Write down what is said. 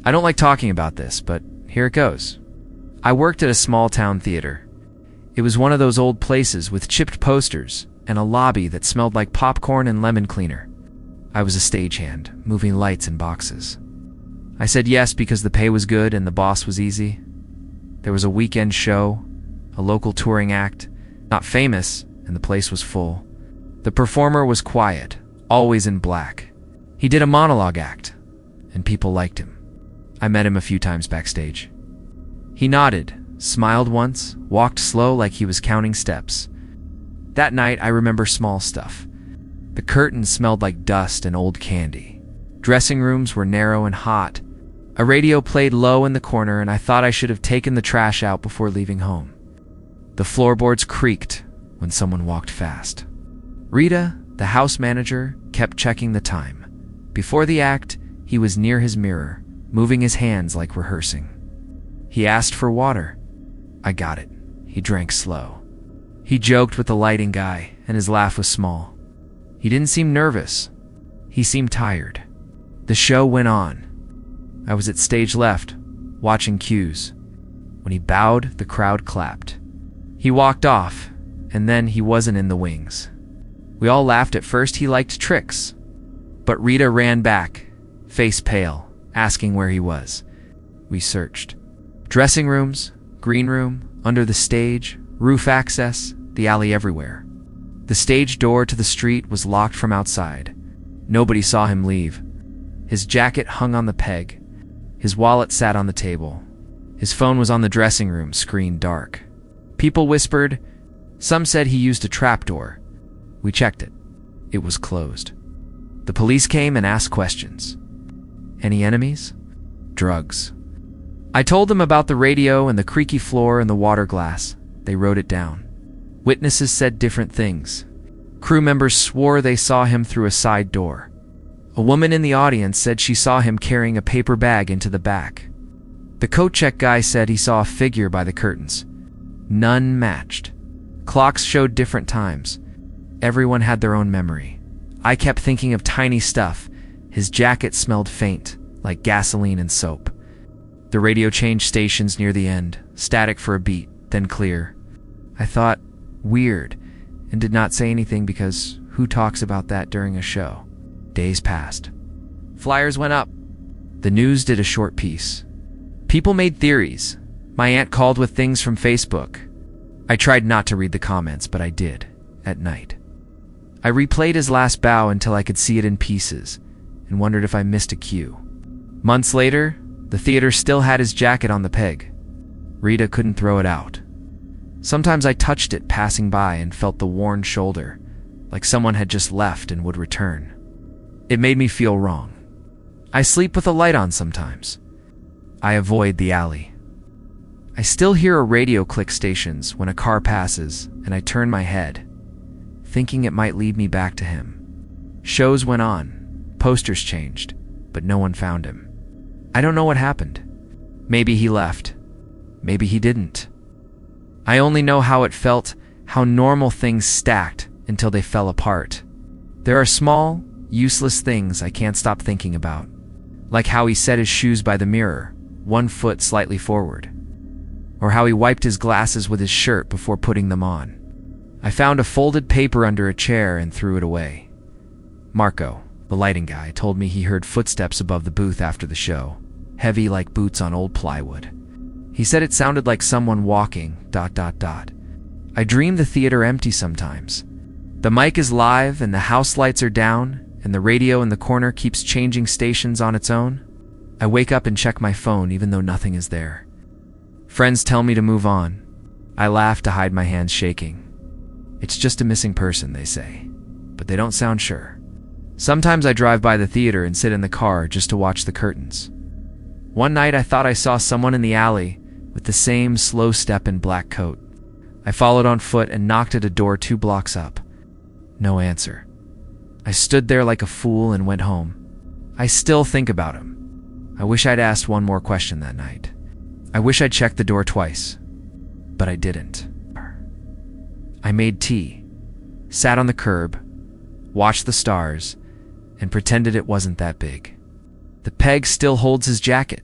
I don't like talking about this, but here it goes. I worked at a small town theater. It was one of those old places with chipped posters and a lobby that smelled like popcorn and lemon cleaner. I was a stagehand, moving lights and boxes. I said yes because the pay was good and the boss was easy. There was a weekend show, a local touring act, not famous, and the place was full. The performer was quiet, always in black. He did a monologue act, and people liked him. I met him a few times backstage. He nodded, smiled once, walked slow like he was counting steps. That night, I remember small stuff. The curtains smelled like dust and old candy. Dressing rooms were narrow and hot. A radio played low in the corner, and I thought I should have taken the trash out before leaving home. The floorboards creaked when someone walked fast. Rita, the house manager, kept checking the time. Before the act, he was near his mirror, moving his hands like rehearsing. He asked for water. I got it. He drank slow. He joked with the lighting guy, and his laugh was small. He didn't seem nervous. He seemed tired. The show went on. I was at stage left, watching cues. When he bowed, the crowd clapped. He walked off, and then he wasn't in the wings. We all laughed at first. He liked tricks. But Rita ran back, face pale, asking where he was. We searched. Dressing rooms, green room, under the stage, roof access, the alley everywhere. The stage door to the street was locked from outside. Nobody saw him leave. His jacket hung on the peg. His wallet sat on the table. His phone was on the dressing room screen, dark. People whispered. Some said he used a trapdoor. We checked it. It was closed. The police came and asked questions. Any enemies? Drugs. I told them about the radio and the creaky floor and the water glass. They wrote it down. Witnesses said different things. Crew members swore they saw him through a side door. A woman in the audience said she saw him carrying a paper bag into the back. The coat check guy said he saw a figure by the curtains. None matched. Clocks showed different times. Everyone had their own memory. I kept thinking of tiny stuff. His jacket smelled faint, like gasoline and soap. The radio changed stations near the end, static for a beat, then clear. I thought, weird, and did not say anything because who talks about that during a show? Days passed. Flyers went up. The news did a short piece. People made theories. My aunt called with things from Facebook. I tried not to read the comments, but I did, at night. I replayed his last bow until I could see it in pieces, and wondered if I missed a cue. Months later, the theater still had his jacket on the peg. Rita couldn't throw it out. Sometimes I touched it passing by and felt the worn shoulder, like someone had just left and would return. It made me feel wrong. I sleep with a light on sometimes. I avoid the alley. I still hear a radio click stations when a car passes, and I turn my head, thinking it might lead me back to him. Shows went on, posters changed, but no one found him. I don't know what happened. Maybe he left. Maybe he didn't. I only know how it felt, how normal things stacked until they fell apart. There are small, useless things I can't stop thinking about, like how he set his shoes by the mirror, one foot slightly forward, or how he wiped his glasses with his shirt before putting them on. I found a folded paper under a chair and threw it away. Marco, the lighting guy, told me he heard footsteps above the booth after the show, heavy like boots on old plywood. He said it sounded like someone walking, ... I dream the theater empty sometimes. The mic is live and the house lights are down, and the radio in the corner keeps changing stations on its own. I wake up and check my phone even though nothing is there. Friends tell me to move on. I laugh to hide my hands shaking. It's just a missing person, they say, but they don't sound sure. Sometimes I drive by the theater and sit in the car just to watch the curtains. One night I thought I saw someone in the alley with the same slow step and black coat. I followed on foot and knocked at a door 2 blocks up. No answer. I stood there like a fool and went home. I still think about him. I wish I'd asked one more question that night. I wish I'd checked the door twice, but I didn't. I made tea, sat on the curb, watched the stars, and pretended it wasn't that big. The peg still holds his jacket.